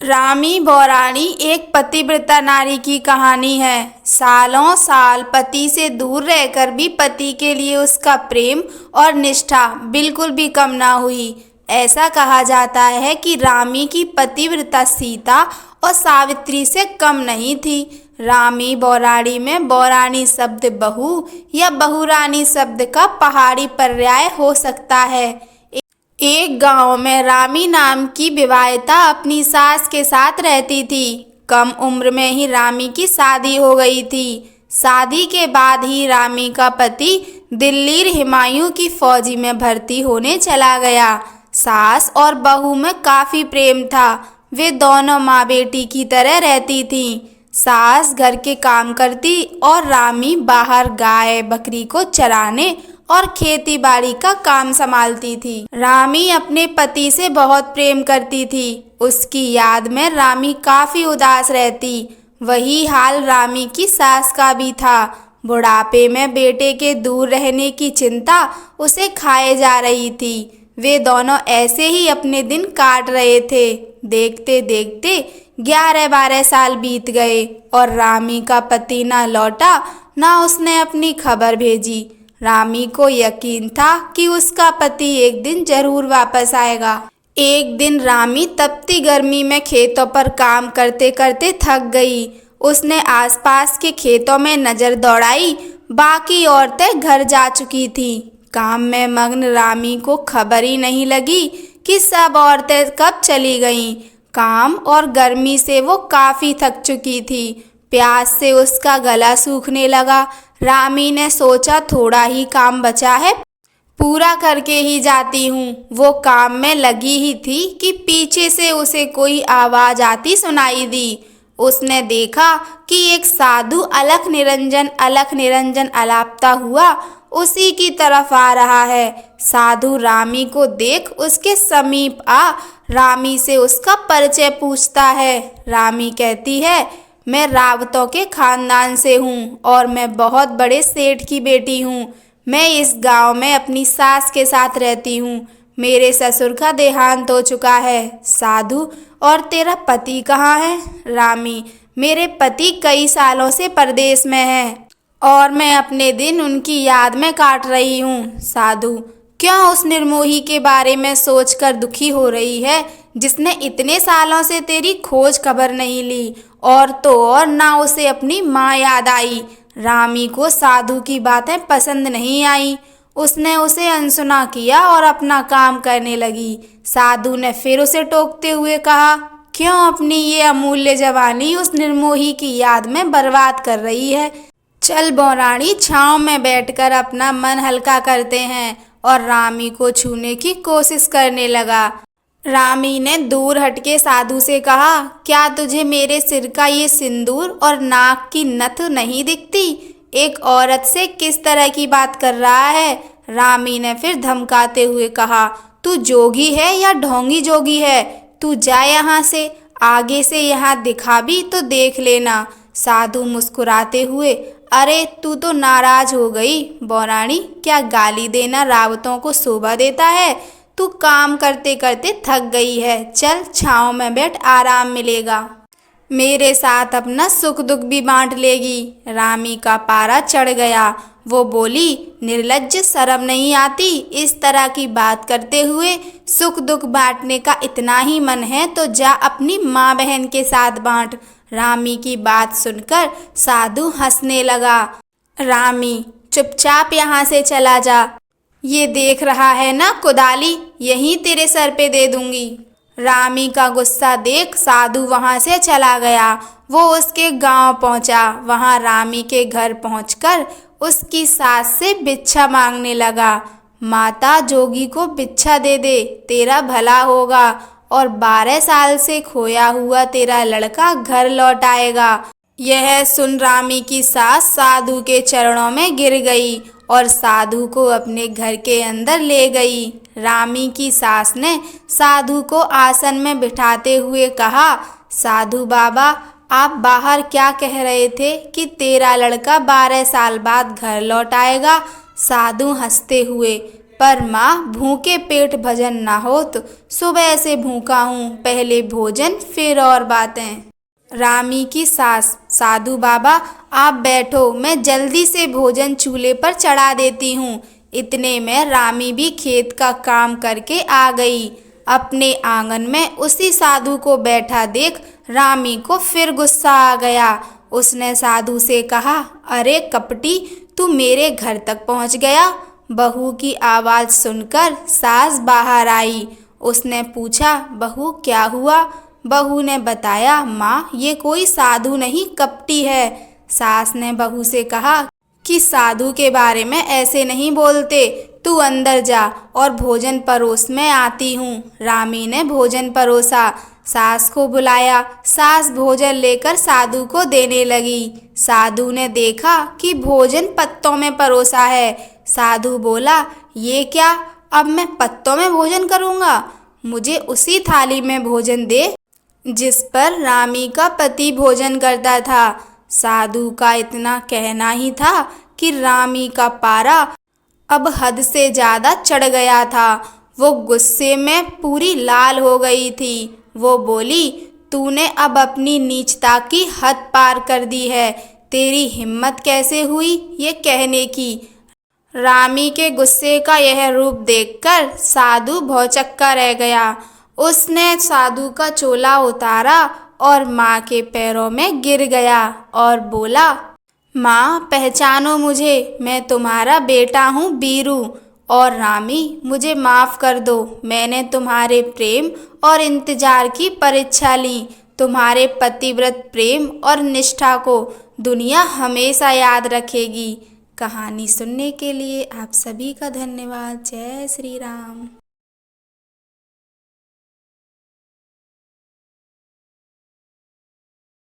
रामी बौराणी एक पतिव्रता नारी की कहानी है। सालों साल पति से दूर रहकर भी पति के लिए उसका प्रेम और निष्ठा बिल्कुल भी कम ना हुई। ऐसा कहा जाता है कि रामी की पतिव्रता सीता और सावित्री से कम नहीं थी। रामी बौराणी में बौराणी शब्द बहू या बहुरानी शब्द का पहाड़ी पर्याय हो सकता है। एक गांव में रामी नाम की विवाहिता अपनी सास के साथ रहती थी। कम उम्र में ही रामी की शादी हो गई थी। शादी के बाद ही रामी का पति दिल्ली हुमायूं की फौजी में भर्ती होने चला गया। सास और बहू में काफ़ी प्रेम था। वे दोनों माँ बेटी की तरह रहती थीं। सास घर के काम करती और रामी बाहर गाय बकरी को चराने और खेती बाड़ी का काम संभालती थी। रामी अपने पति से बहुत प्रेम करती थी। उसकी याद में रामी काफ़ी उदास रहती। वही हाल रामी की सास का भी था। बुढ़ापे में बेटे के दूर रहने की चिंता उसे खाए जा रही थी। वे दोनों ऐसे ही अपने दिन काट रहे थे। देखते देखते 11-12 साल बीत गए और रामी का पति ना लौटा, ना उसने अपनी खबर भेजी। रामी को यकीन था कि उसका पति एक दिन जरूर वापस आएगा। एक दिन रामी तपती गर्मी में खेतों पर काम करते करते थक गई। उसने आसपास के खेतों में नज़र दौड़ाई। बाकी औरतें घर जा चुकी थीं। काम में मग्न रामी को खबर ही नहीं लगी कि सब औरतें कब चली गईं। काम और गर्मी से वो काफ़ी थक चुकी थी। प्यास से उसका गला सूखने लगा। रामी ने सोचा थोड़ा ही काम बचा है, पूरा करके ही जाती हूँ। वो काम में लगी ही थी कि पीछे से उसे कोई आवाज़ आती सुनाई दी। उसने देखा कि एक साधु अलख निरंजन अलापता हुआ उसी की तरफ आ रहा है। साधु रामी को देख उसके समीप आ रामी से उसका परिचय पूछता है। रामी कहती है, मैं रावतों के खानदान से हूँ और मैं बहुत बड़े सेठ की बेटी हूँ। मैं इस गांव में अपनी सास के साथ रहती हूँ। मेरे ससुर का देहांत हो चुका है। साधु, और तेरा पति कहाँ है? रामी, मेरे पति कई सालों से परदेश में हैं और मैं अपने दिन उनकी याद में काट रही हूँ। साधु, क्यों उस निर्मोही के बारे में सोचकर दुखी हो रही है जिसने इतने सालों से तेरी खोज खबर नहीं ली? और तो और ना उसे अपनी माँ याद आई। रामी को साधु की बातें पसंद नहीं आई। उसने उसे अनसुना किया और अपना काम करने लगी। साधु ने फिर उसे टोकते हुए कहा, क्यों अपनी ये अमूल्य जवानी उस निर्मोही की याद में बर्बाद कर रही है? चल बौराणी, छाँव में बैठकर अपना मन हल्का करते हैं। और रामी को छूने की कोशिश करने लगा। रामी ने दूर हटके साधु से कहा, क्या तुझे मेरे सिर का ये सिंदूर और नाक की नथ नहीं दिखती? एक औरत से किस तरह की बात कर रहा है? रामी ने फिर धमकाते हुए कहा, तू जोगी है या ढोंगी जोगी है? तू जा यहाँ से। आगे से यहाँ दिखा भी तो देख लेना। साधु मुस्कुराते हुए, अरे तू तो नाराज हो गई बौराणी। क्या गाली देना रावतों को शोभा देता है? तू काम करते करते थक गई है। चल छाँव में बैठ, आराम मिलेगा। मेरे साथ अपना सुख दुख भी बांट लेगी। रामी का पारा चढ़ गया। वो बोली, निर्लज्ज, शर्म नहीं आती इस तरह की बात करते हुए? सुख दुख बांटने का इतना ही मन है तो जा अपनी माँ बहन के साथ बांट। रामी की बात सुनकर साधु हंसने लगा। रामी, चुपचाप यहाँ से चला जा। ये देख रहा है ना कुदाली, यहीं तेरे सर पे दे दूंगी। रामी का गुस्सा देख साधु वहाँ से चला गया। वो उसके गांव पहुँचा। वहाँ रामी के घर पहुँचकर उसकी सास से भिक्षा मांगने लगा। माता, जोगी को भिक्षा दे दे, तेरा भला होगा और 12 साल से खोया हुआ तेरा लड़का घर लौट आएगा। यह सुन रामी की सास साधु के चरणों में गिर गई और साधु को अपने घर के अंदर ले गई। रामी की सास ने साधु को आसन में बिठाते हुए कहा, साधु बाबा, आप बाहर क्या कह रहे थे कि तेरा लड़का 12 साल बाद घर लौट आएगा? साधु हंसते हुए, पर माँ भूखे पेट भजन ना होत, सुबह से भूखा हूँ, पहले भोजन फिर और बातें। रामी की सास, साधु बाबा आप बैठो, मैं जल्दी से भोजन चूल्हे पर चढ़ा देती हूँ। इतने में रामी भी खेत का काम करके आ गई। अपने आंगन में उसी साधु को बैठा देख रामी को फिर गुस्सा आ गया। उसने साधु से कहा, अरे कपटी, तू मेरे घर तक पहुँच गया। बहू की आवाज़ सुनकर सास बाहर आई। उसने पूछा, बहू क्या हुआ? बहू ने बताया, माँ ये कोई साधु नहीं कपटी है। सास ने बहू से कहा कि साधु के बारे में ऐसे नहीं बोलते, तू अंदर जा और भोजन परोस, मैं आती हूँ। रामी ने भोजन परोसा, सास को बुलाया। सास भोजन लेकर साधु को देने लगी। साधु ने देखा कि भोजन पत्तों में परोसा है। साधु बोला, ये क्या, अब मैं पत्तों में भोजन करूँगा? मुझे उसी थाली में भोजन दे जिस पर रामी का पति भोजन करता था। साधु का इतना कहना ही था कि रामी का पारा अब हद से ज़्यादा चढ़ गया था। वो गुस्से में पूरी लाल हो गई थी। वो बोली, तूने अब अपनी नीचता की हद पार कर दी है। तेरी हिम्मत कैसे हुई ये कहने की? रामी के गुस्से का यह रूप देखकर साधु भौचक्का रह गया। उसने साधु का चोला उतारा और माँ के पैरों में गिर गया और बोला, माँ पहचानो मुझे, मैं तुम्हारा बेटा हूँ बीरू। और रामी मुझे माफ़ कर दो, मैंने तुम्हारे प्रेम और इंतज़ार की परीक्षा ली। तुम्हारे पतिव्रत प्रेम और निष्ठा को दुनिया हमेशा याद रखेगी। कहानी सुनने के लिए आप सभी का धन्यवाद। जय श्री राम।